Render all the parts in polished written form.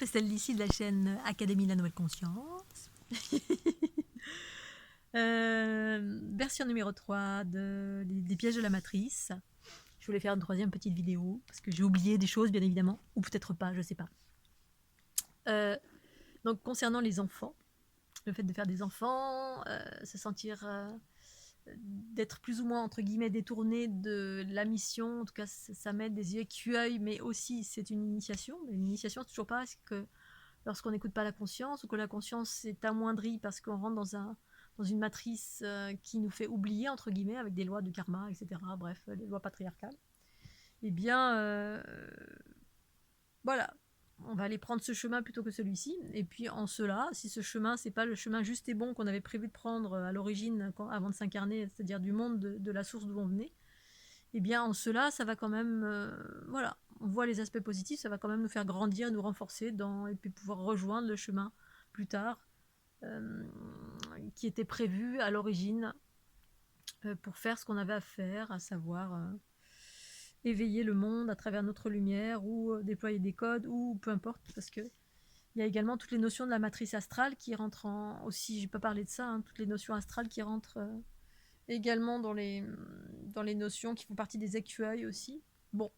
Christelle d'ici de la chaîne Académie de la Nouvelle Conscience. Version numéro 3 des pièges de la matrice. Je voulais faire une troisième petite vidéo parce que j'ai oublié des choses bien évidemment, ou peut-être pas, je sais pas. Donc concernant les enfants, le fait de faire des enfants, se sentir d'être plus ou moins entre guillemets détourné de la mission, en tout cas ça m'aide des écueils, mais aussi c'est une initiation. Mais une initiation c'est toujours pas parce que lorsqu'on n'écoute pas la conscience ou que la conscience est amoindrie parce qu'on rentre dans une matrice qui nous fait oublier, entre guillemets, avec des lois de karma, etc. Bref, les lois patriarcales. Eh bien, voilà, on va aller prendre ce chemin plutôt que celui-ci. Et puis en cela, si ce chemin, c'est pas le chemin juste et bon qu'on avait prévu de prendre à l'origine avant de s'incarner, c'est-à-dire du monde de la source d'où on venait, eh bien en cela, ça va quand même, voilà, on voit les aspects positifs, ça va quand même nous faire grandir, nous renforcer et puis pouvoir rejoindre le chemin plus tard qui était prévu à l'origine pour faire ce qu'on avait à faire, à savoir éveiller le monde à travers notre lumière ou déployer des codes ou peu importe, parce que il y a également toutes les notions de la matrice astrale qui rentrent aussi, j'ai pas parlé de ça, hein, toutes les notions astrales qui rentrent également dans les notions qui font partie des écueils aussi. Bon,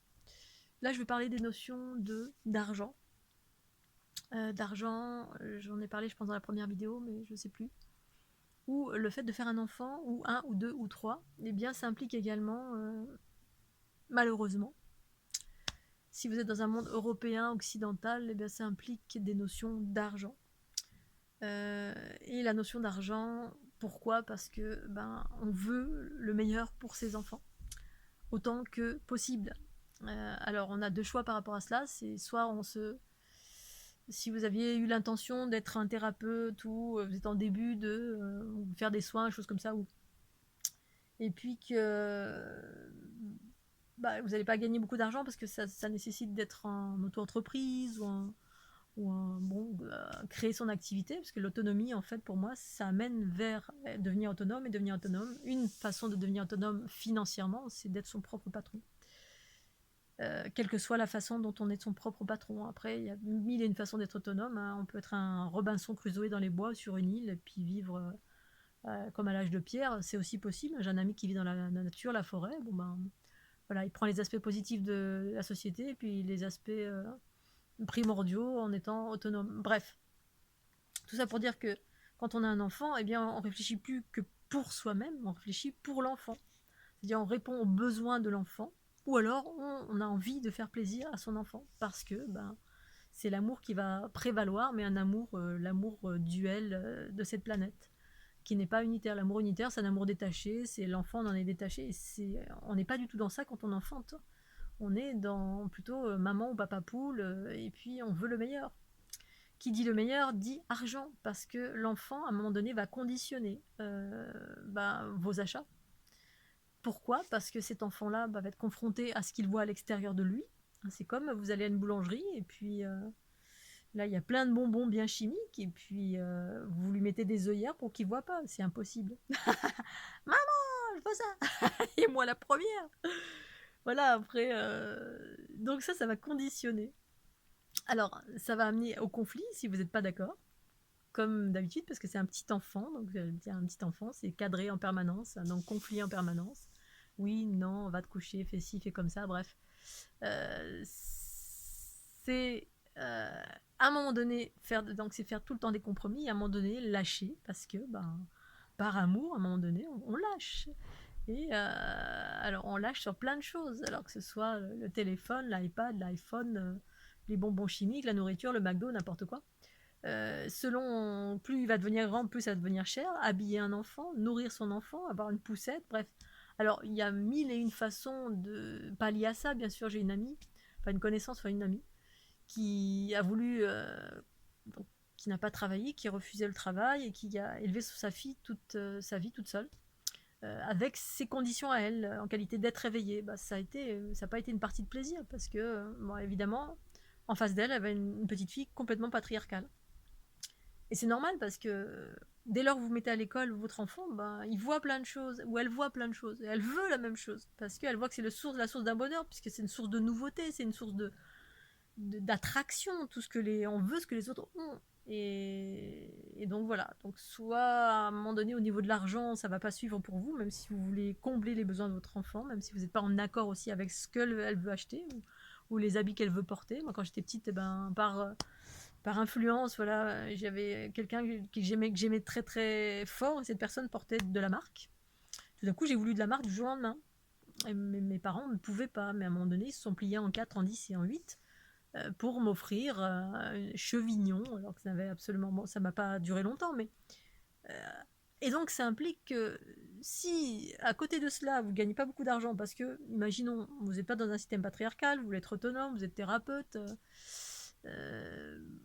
là je vais parler des notions d'argent. D'argent, j'en ai parlé je pense dans la première vidéo, mais je sais plus. Ou le fait de faire un enfant, ou un, ou deux, ou trois, eh bien ça implique également, malheureusement, si vous êtes dans un monde européen, occidental, eh bien ça implique des notions d'argent. Et la notion d'argent, pourquoi? Parce que on veut le meilleur pour ses enfants, autant que possible. Alors on a deux choix par rapport à cela, c'est soit si vous aviez eu l'intention d'être un thérapeute ou vous êtes en début de faire des soins, choses comme ça, et puis que vous n'allez pas gagner beaucoup d'argent parce que ça nécessite d'être en auto-entreprise ou créer son activité, parce que l'autonomie, en fait, pour moi, ça amène vers devenir autonome, et devenir autonome. Une façon de devenir autonome financièrement, c'est d'être son propre patron. Quelle que soit la façon dont on est son propre patron. Après, il y a mille et une façons d'être autonome. Hein. On peut être un Robinson Crusoe dans les bois, sur une île, et puis vivre comme à l'âge de pierre. C'est aussi possible. J'ai un ami qui vit dans la nature, la forêt. Voilà, il prend les aspects positifs de la société, et puis les aspects primordiaux en étant autonome. Bref, tout ça pour dire que quand on a un enfant, eh bien, on réfléchit plus que pour soi-même, on réfléchit pour l'enfant. C'est-à-dire on répond aux besoins de l'enfant, ou alors on a envie de faire plaisir à son enfant, parce que c'est l'amour qui va prévaloir, mais un amour, l'amour duel de cette planète, qui n'est pas unitaire. L'amour unitaire, c'est un amour détaché, c'est l'enfant, on en est détaché, et on n'est pas du tout dans ça quand on enfante. On est dans plutôt maman ou papa poule, et puis on veut le meilleur. Qui dit le meilleur dit argent, parce que l'enfant, à un moment donné, va conditionner vos achats. Pourquoi? Parce que cet enfant-là va être confronté à ce qu'il voit à l'extérieur de lui. C'est comme vous allez à une boulangerie, et puis là, il y a plein de bonbons bien chimiques, et puis vous lui mettez des œillères pour qu'il ne voit pas. C'est impossible. Maman, je veux ça. Et moi la première. Voilà, après, donc ça va conditionner. Alors, ça va amener au conflit si vous n'êtes pas d'accord, comme d'habitude, parce que c'est un petit enfant, donc un petit enfant, c'est cadré en permanence, donc conflit en permanence. Oui, non, va te coucher, fais ci, fais comme ça, bref. C'est à un moment donné, donc c'est faire tout le temps des compromis, et à un moment donné, lâcher, parce que par amour, à un moment donné, on lâche. Et alors on lâche sur plein de choses, alors que ce soit le téléphone, l'iPad, l'iPhone, les bonbons chimiques, la nourriture, le McDo, n'importe quoi. Selon, plus il va devenir grand, plus ça va devenir cher. Habiller un enfant, nourrir son enfant, avoir une poussette, bref. Alors il y a mille et une façons de pallier à ça. Bien sûr, j'ai une amie, enfin une connaissance, enfin une amie, qui a voulu, donc, qui n'a pas travaillé, qui refusait le travail et qui a élevé sa fille toute sa vie toute seule. Avec ses conditions à elle, en qualité d'être éveillée, ça n'a pas été une partie de plaisir, parce que, évidemment, en face d'elle, elle avait une petite fille complètement patriarcale. Et c'est normal, parce que dès lors que vous mettez à l'école votre enfant, il voit plein de choses, ou elle voit plein de choses, et elle veut la même chose, parce qu'elle voit que c'est la source d'un bonheur, puisque c'est une source de nouveauté, c'est une source d'attraction, tout ce que on veut ce que les autres ont. Et donc voilà, donc soit à un moment donné au niveau de l'argent ça va pas suivre pour vous, même si vous voulez combler les besoins de votre enfant, même si vous n'êtes pas en accord aussi avec ce qu'elle veut acheter ou les habits qu'elle veut porter. Moi quand j'étais petite, par influence, voilà, j'avais quelqu'un que j'aimais très très fort et cette personne portait de la marque. Tout d'un coup j'ai voulu de la marque du jour au lendemain. Et mes parents ne pouvaient pas, mais à un moment donné ils se sont pliés en 4, en 10 et en 8 pour m'offrir un chevignon, alors que ça n'avait absolument, bon, ça m'a pas duré longtemps, mais et donc ça implique que si à côté de cela vous gagnez pas beaucoup d'argent parce que, imaginons, vous n'êtes pas dans un système patriarcal, vous voulez être autonome, vous êtes thérapeute.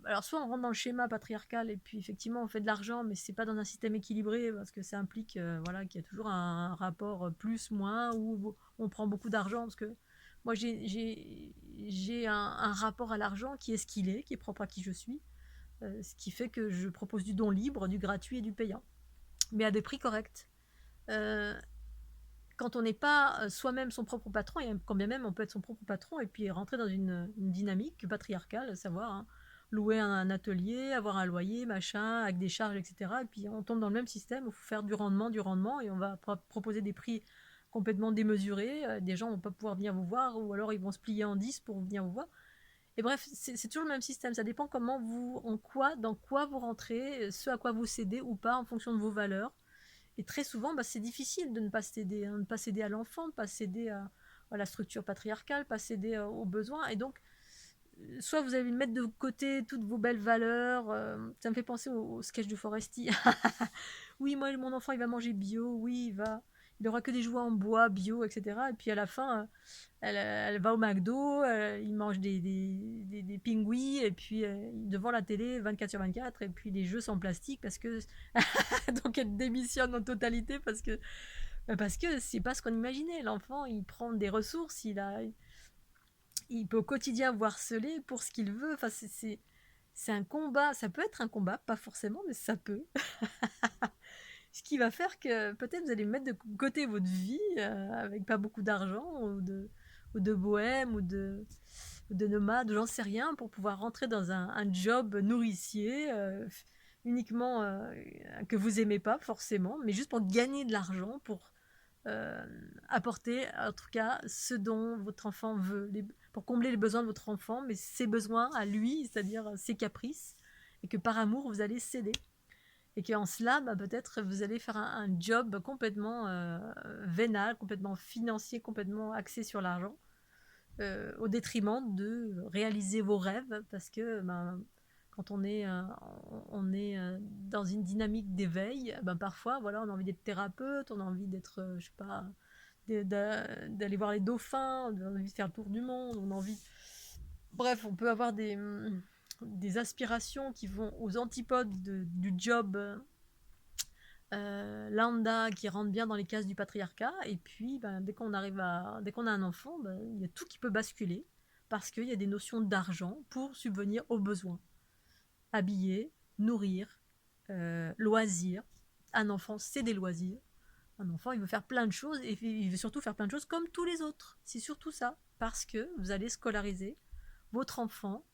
Alors soit on rentre dans le schéma patriarcal et puis effectivement on fait de l'argent, mais c'est pas dans un système équilibré parce que ça implique voilà qu'il y a toujours un rapport plus moins où on prend beaucoup d'argent parce que moi j'ai un rapport à l'argent qui est ce qu'il est, qui est propre à qui je suis, ce qui fait que je propose du don libre, du gratuit et du payant, mais à des prix corrects. Euh, Quand on n'est pas soi-même son propre patron, et quand bien même on peut être son propre patron et puis rentrer dans une dynamique patriarcale, savoir louer un atelier, avoir un loyer, machin, avec des charges, etc. Et puis on tombe dans le même système où il faut faire du rendement, et on va proposer des prix complètement démesurés. Des gens vont pas pouvoir venir vous voir, ou alors ils vont se plier en 10 pour venir vous voir. Et bref, c'est toujours le même système. Ça dépend comment dans quoi vous rentrez, ce à quoi vous cédez ou pas en fonction de vos valeurs. Et très souvent, c'est difficile de ne pas céder, hein, de ne pas céder à l'enfant, de ne pas céder à la structure patriarcale, pas céder aux besoins. Et donc, soit vous allez mettre de côté toutes vos belles valeurs. Ça me fait penser au sketch de Foresti. Oui, moi, mon enfant, il va manger bio. Oui, il aura que des jouets en bois bio, etc. Et puis à la fin, elle va au McDo, il mange des pingouis, et puis devant la télé 24/24, et puis des jeux sans plastique parce que donc elle démissionne en totalité parce que c'est pas ce qu'on imaginait. L'enfant, il prend des ressources, il peut au quotidien vous harceler pour ce qu'il veut. Enfin, c'est un combat. Ça peut être un combat, pas forcément, mais ça peut. Ce qui va faire que peut-être vous allez mettre de côté votre vie avec pas beaucoup d'argent ou de bohème ou de nomade, j'en sais rien, pour pouvoir rentrer dans un job nourricier uniquement que vous aimez pas forcément, mais juste pour gagner de l'argent, pour euh, apporter en tout cas ce dont votre enfant veut, pour combler les besoins de votre enfant, mais ses besoins à lui, c'est-à-dire ses caprices, et que par amour vous allez céder. Et qu'en cela, peut-être vous allez faire un job complètement vénal, complètement financier, complètement axé sur l'argent, au détriment de réaliser vos rêves, parce que quand on est dans une dynamique d'éveil, parfois, voilà, on a envie d'être thérapeute, on a envie d'être, je sais pas, d'aller voir les dauphins, on a envie de faire le tour du monde, on a envie... Bref, on peut avoir des aspirations qui vont aux antipodes du job lambda qui rentre bien dans les cases du patriarcat. Et puis, dès qu'on a un enfant, il y a tout qui peut basculer parce qu'il y a des notions d'argent pour subvenir aux besoins. Habiller, nourrir, loisirs. Un enfant, c'est des loisirs. Un enfant, il veut faire plein de choses et il veut surtout faire plein de choses comme tous les autres. C'est surtout ça, parce que vous allez scolariser votre enfant,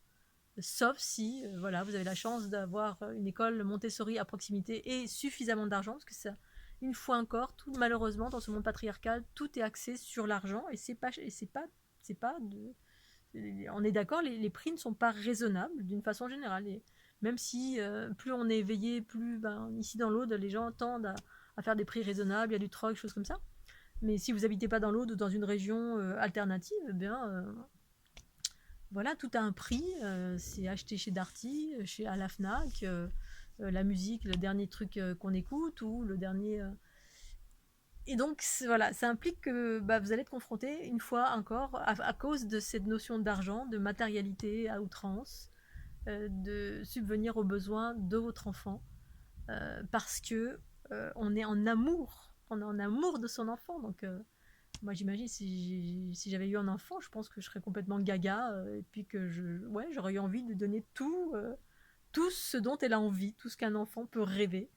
sauf si voilà, vous avez la chance d'avoir une école Montessori à proximité et suffisamment d'argent, parce que ça, une fois encore, tout malheureusement dans ce monde patriarcal, tout est axé sur l'argent, et c'est pas de, on est d'accord, les prix ne sont pas raisonnables d'une façon générale. Et même si plus on est éveillé, plus ici dans l'Aude, les gens tendent à faire des prix raisonnables, il y a du troc, choses comme ça. Mais si vous n'habitez pas dans l'Aude ou dans une région alternative, eh bien, voilà, tout a un prix. C'est acheté chez Darty, à la Fnac. La musique, le dernier truc qu'on écoute, ou le dernier. Et donc, voilà, ça implique que vous allez être confronté, une fois encore, à cause de cette notion d'argent, de matérialité à outrance, de subvenir aux besoins de votre enfant, parce que on est en amour. On est en amour de son enfant. Donc, moi, j'imagine si j'avais eu un enfant, je pense que je serais complètement gaga, et puis que j'aurais eu envie de donner tout ce dont elle a envie, tout ce qu'un enfant peut rêver.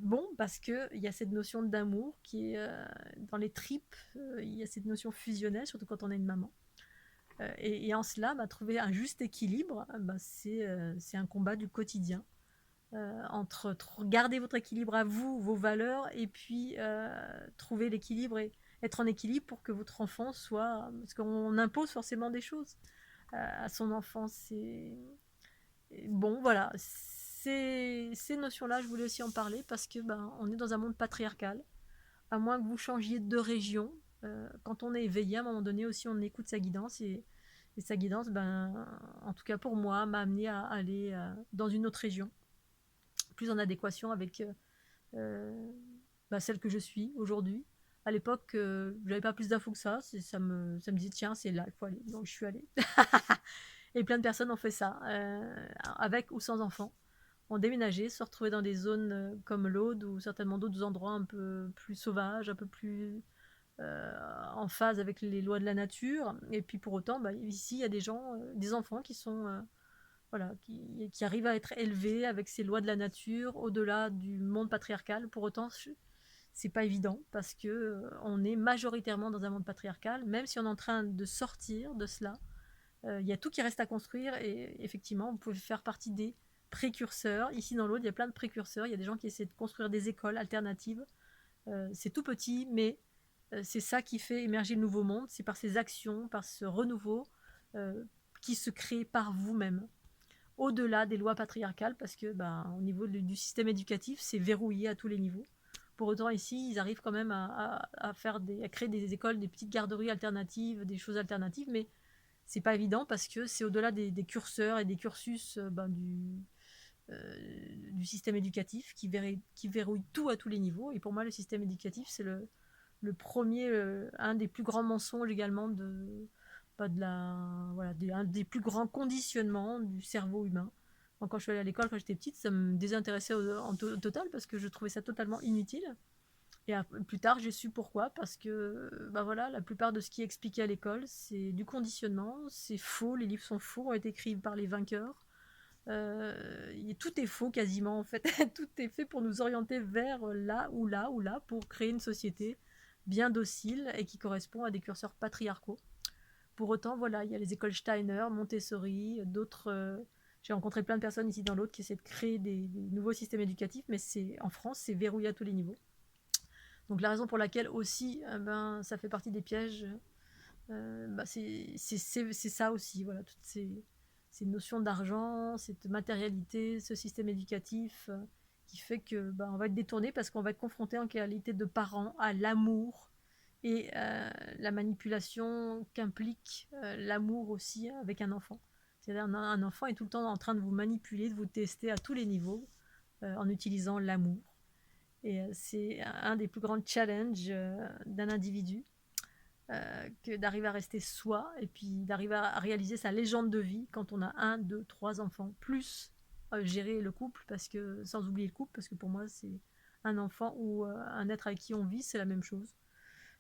Bon, parce qu'il y a cette notion d'amour qui est dans les tripes, il y a cette notion fusionnelle, surtout quand on est une maman. Et en cela, trouver un juste équilibre, c'est un combat du quotidien entre garder votre équilibre à vous, vos valeurs, et puis trouver l'équilibre et être en équilibre pour que votre enfant soit... Parce qu'on impose forcément des choses à son enfant. Bon, voilà. Ces notions-là, je voulais aussi en parler parce que on est dans un monde patriarcal. À moins que vous changiez de région, quand on est éveillé, à un moment donné aussi, on écoute sa guidance et sa guidance, en tout cas pour moi, m'a amené à aller dans une autre région, plus en adéquation avec euh, celle que je suis aujourd'hui. À l'époque, je n'avais pas plus d'infos que ça. Ça me disait, tiens, c'est là, il faut aller. Donc je suis allée. Et plein de personnes ont fait ça, avec ou sans enfants. Ont déménagé, se retrouver dans des zones comme l'Aude ou certainement d'autres endroits un peu plus sauvages, un peu plus en phase avec les lois de la nature. Et puis pour autant, ici, il y a des gens, des enfants qui sont voilà, qui arrivent à être élevés avec ces lois de la nature, au-delà du monde patriarcal. Pour autant, c'est pas évident parce que on est majoritairement dans un monde patriarcal, même si on est en train de sortir de cela. Il y a tout qui reste à construire et effectivement, vous pouvez faire partie des précurseurs. Ici dans l'autre, il y a plein de précurseurs. Il y a des gens qui essaient de construire des écoles alternatives. C'est tout petit, mais c'est ça qui fait émerger le nouveau monde. C'est par ces actions, par ce renouveau euh, qui se crée par vous-même, au-delà des lois patriarcales, parce que au niveau du système éducatif, c'est verrouillé à tous les niveaux. Pour autant, ici, ils arrivent quand même à créer des écoles, des petites garderies alternatives, des choses alternatives, mais c'est pas évident parce que c'est au-delà des curseurs et des cursus du système éducatif qui verrouille tout à tous les niveaux. Et pour moi, le système éducatif, c'est le premier, un des plus grands mensonges également un des plus grands conditionnements du cerveau humain. Donc, quand je suis allée à l'école quand j'étais petite, ça me désintéressait au total parce que je trouvais ça totalement inutile. Et plus tard, j'ai su pourquoi, parce que voilà, la plupart de ce qui est expliqué à l'école, c'est du conditionnement, c'est faux, les livres sont faux, ont été écrits par les vainqueurs. Tout est faux quasiment en fait, tout est fait pour nous orienter vers là ou là ou là, pour créer une société bien docile et qui correspond à des curseurs patriarcaux. Pour autant, voilà, il y a les écoles Steiner, Montessori, d'autres... j'ai rencontré plein de personnes ici dans l'autre qui essaient de créer des nouveaux systèmes éducatifs, mais en France, c'est verrouillé à tous les niveaux. Donc la raison pour laquelle aussi, ça fait partie des pièges, c'est ça aussi, voilà, toutes ces notions d'argent, cette matérialité, ce système éducatif qui fait que on va être détourné parce qu'on va être confronté en qualité de parents à l'amour et la manipulation qu'implique l'amour aussi avec un enfant. C'est-à-dire un enfant est tout le temps en train de vous manipuler, de vous tester à tous les niveaux en utilisant l'amour. Et c'est un des plus grands challenges d'un individu, que d'arriver à rester soi et puis d'arriver à réaliser sa légende de vie quand on a un, deux, trois enfants, plus gérer le couple, parce que sans oublier le couple, parce que pour moi c'est un enfant ou un être avec qui on vit, c'est la même chose.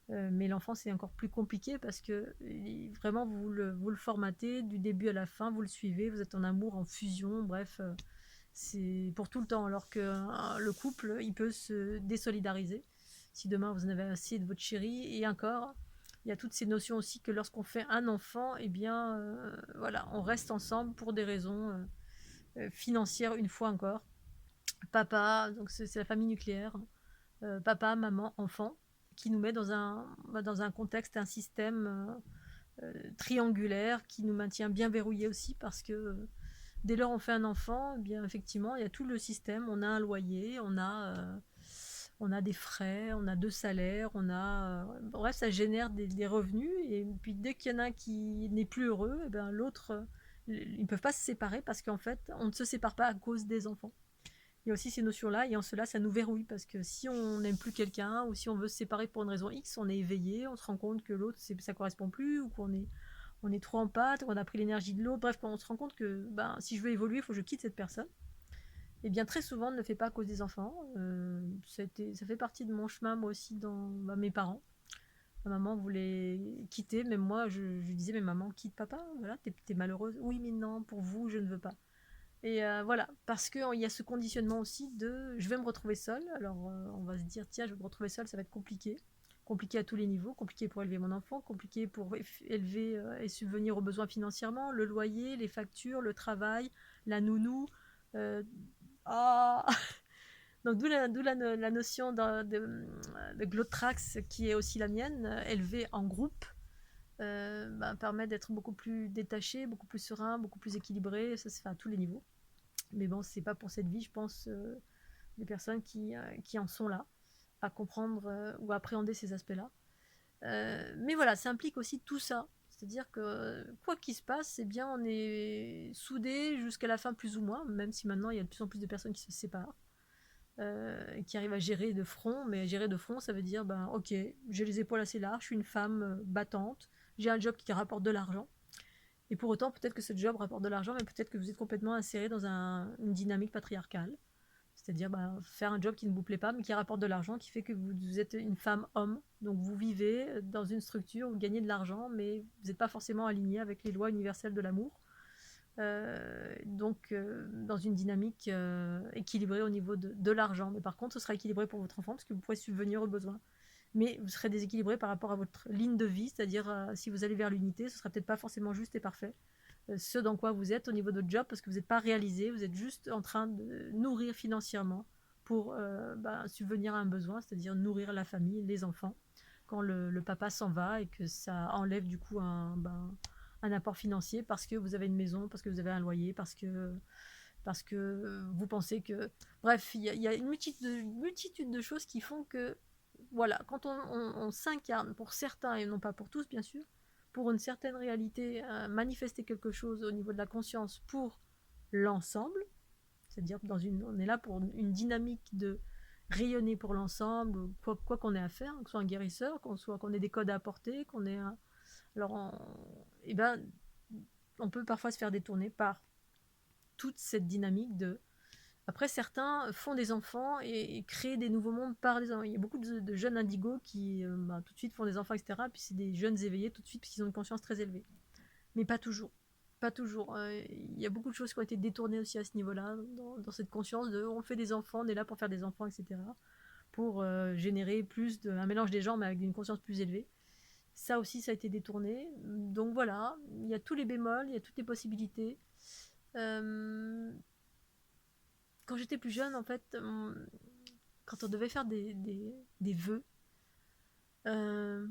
Mais l'enfant c'est encore plus compliqué parce que vraiment vous le formatez du début à la fin, vous le suivez, vous êtes en amour, en fusion, bref, c'est pour tout le temps. Alors que le couple, il peut se désolidariser si demain vous en avez assez de votre chérie. Et encore, il y a toutes ces notions aussi que lorsqu'on fait un enfant, eh bien, voilà, on reste ensemble pour des raisons financières une fois encore. Papa, donc c'est la famille nucléaire, papa, maman, enfant, qui nous met dans un contexte, un système triangulaire qui nous maintient bien verrouillés aussi parce que dès lors on fait un enfant, eh bien effectivement il y a tout le système, on a un loyer, on a des frais, on a deux salaires, bref ça génère des revenus et puis dès qu'il y en a un qui n'est plus heureux, eh bien l'autre ils ne peuvent pas se séparer parce qu'en fait on ne se sépare pas à cause des enfants. Il y a aussi ces notions-là, et en cela, ça nous verrouille, parce que si on n'aime plus quelqu'un, ou si on veut se séparer pour une raison X, on est éveillé, on se rend compte que l'autre, ça correspond plus, ou on est trop en pâte, qu'on a pris l'énergie de l'autre, bref, quand on se rend compte que si je veux évoluer, il faut que je quitte cette personne. Et bien très souvent, on ne le fait pas à cause des enfants. Ça fait partie de mon chemin, moi aussi, dans mes parents. Ma maman voulait quitter, même moi, je disais, mais maman, quitte papa, voilà, t'es malheureuse. Oui, mais non, pour vous, je ne veux pas. Et voilà, parce qu'il y a ce conditionnement aussi de je vais me retrouver seule. Alors on va se dire, tiens, je vais me retrouver seule, ça va être compliqué. Compliqué à tous les niveaux, compliqué pour élever mon enfant, compliqué pour élever et subvenir aux besoins financièrement, le loyer, les factures, le travail, la nounou. euh, ah Donc d'où la notion de Glotrax qui est aussi la mienne, élever en groupe, permet d'être beaucoup plus détaché, beaucoup plus serein, beaucoup plus équilibré, ça se fait à tous les niveaux. Mais bon, c'est pas pour cette vie, je pense, des personnes qui en sont là, à comprendre ou à appréhender ces aspects-là. Mais voilà, ça implique aussi tout ça. C'est-à-dire que quoi qu'il se passe, eh bien, on est soudés jusqu'à la fin plus ou moins, même si maintenant il y a de plus en plus de personnes qui se séparent, qui arrivent à gérer de front. Mais gérer de front, ça veut dire, ben, ok, j'ai les épaules assez larges, je suis une femme battante, j'ai un job qui rapporte de l'argent. Et pour autant, peut-être que ce job rapporte de l'argent, mais peut-être que vous êtes complètement inséré dans une dynamique patriarcale. C'est-à-dire faire un job qui ne vous plaît pas, mais qui rapporte de l'argent, qui fait que vous êtes une femme-homme. Donc vous vivez dans une structure, vous gagnez de l'argent, mais vous n'êtes pas forcément aligné avec les lois universelles de l'amour. Dans une dynamique équilibrée au niveau de l'argent. Mais par contre, ce sera équilibré pour votre enfant, parce que vous pourrez subvenir aux besoins. Mais vous serez déséquilibré par rapport à votre ligne de vie, c'est-à-dire si vous allez vers l'unité, ce sera peut-être pas forcément juste et parfait. Ce dans quoi vous êtes au niveau de votre job, parce que vous n'êtes pas réalisé, vous êtes juste en train de nourrir financièrement pour subvenir à un besoin, c'est-à-dire nourrir la famille, les enfants, quand le papa s'en va et que ça enlève du coup un apport financier parce que vous avez une maison, parce que vous avez un loyer, parce que vous pensez que... Bref, il y a une multitude de choses qui font que, voilà, quand on s'incarne pour certains, et non pas pour tous bien sûr, pour une certaine réalité, manifester quelque chose au niveau de la conscience pour l'ensemble, c'est-à-dire on est là pour une dynamique de rayonner pour l'ensemble, quoi qu'on ait à faire, qu'on soit un guérisseur, qu'on ait des codes à apporter, qu'on ait un... Eh ben, on peut parfois se faire détourner par toute cette dynamique de... Après, certains font des enfants et créent des nouveaux mondes par des enfants. Il y a beaucoup de jeunes indigos qui tout de suite font des enfants, etc. Puis c'est des jeunes éveillés tout de suite parce qu'ils ont une conscience très élevée. Mais pas toujours. Pas toujours. Il y a beaucoup de choses qui ont été détournées aussi à ce niveau-là, dans cette conscience de on fait des enfants, on est là pour faire des enfants, etc. Pour générer un mélange des genres, mais avec une conscience plus élevée. Ça aussi, ça a été détourné. Donc voilà, il y a tous les bémols, il y a toutes les possibilités. Euh, Quand j'étais plus jeune, en fait, quand on devait faire des vœux, vous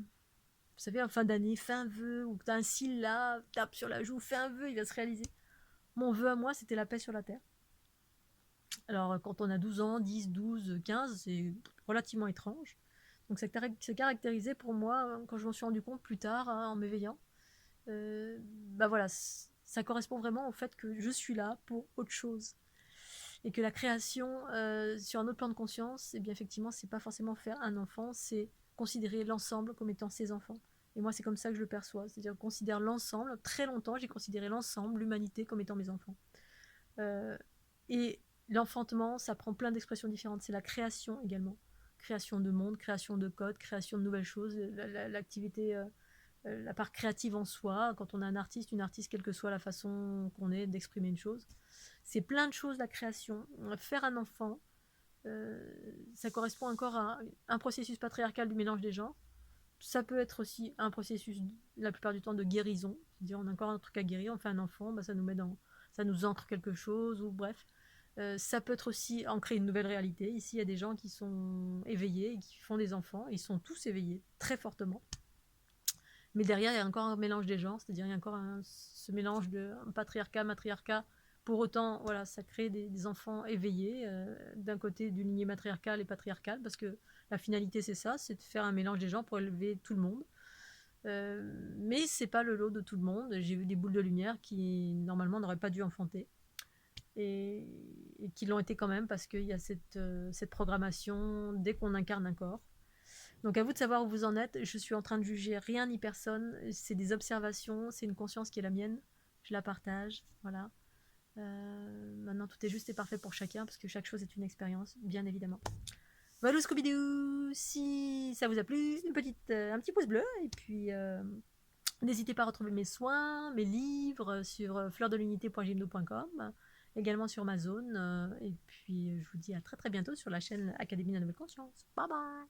savez, en fin d'année, fais un vœu, ou que tu as un cil là, tape sur la joue, fais un vœu, il va se réaliser. Mon vœu à moi, c'était la paix sur la terre. Alors, quand on a 12 ans, 10, 12, 15, c'est relativement étrange. Donc, ça caractérisait pour moi, quand je m'en suis rendu compte plus tard, hein, en m'éveillant, voilà, ça correspond vraiment au fait que je suis là pour autre chose. Et que la création sur un autre plan de conscience, eh bien effectivement, c'est pas forcément faire un enfant, c'est considérer l'ensemble comme étant ses enfants. Et moi, c'est comme ça que je le perçois. C'est-à-dire, je considère l'ensemble. Très longtemps, j'ai considéré l'ensemble, l'humanité, comme étant mes enfants. Euh, et l'enfantement, ça prend plein d'expressions différentes. C'est la création également. Création de monde, création de codes, création de nouvelles choses, l'activité, la part créative en soi. Quand on est un artiste, une artiste, quelle que soit la façon qu'on ait d'exprimer une chose. C'est plein de choses, la création. Faire un enfant, ça correspond encore à un processus patriarcal du mélange des genres. Ça peut être aussi un processus, la plupart du temps, de guérison. C'est-à-dire, on a encore un truc à guérir, on fait un enfant, ça nous ancre quelque chose, ou bref. Ça peut être aussi ancrer une nouvelle réalité. Ici, il y a des gens qui sont éveillés et qui font des enfants. Ils sont tous éveillés, très fortement. Mais derrière, il y a encore un mélange des genres, c'est-à-dire il y a encore ce mélange de patriarcat, matriarcat. Pour autant, voilà, ça crée des enfants éveillés, d'un côté d'une lignée matriarcale et patriarcale, parce que la finalité c'est ça, c'est de faire un mélange des genres pour élever tout le monde. Mais c'est pas le lot de tout le monde. J'ai vu des boules de lumière qui normalement n'auraient pas dû enfanter et qui l'ont été quand même parce qu'il y a cette programmation dès qu'on incarne un corps. Donc à vous de savoir où vous en êtes. Je suis en train de juger rien ni personne. C'est des observations, c'est une conscience qui est la mienne. Je la partage, voilà. Maintenant tout est juste et parfait pour chacun parce que chaque chose est une expérience, bien évidemment. Voilà Scooby-Doo. Si ça vous a plu, un petit pouce bleu et puis n'hésitez pas à retrouver mes soins, mes livres sur fleurdelunité.gmail.com, également sur Amazon. Et puis je vous dis à très très bientôt sur la chaîne Académie de la Nouvelle Conscience. Bye bye.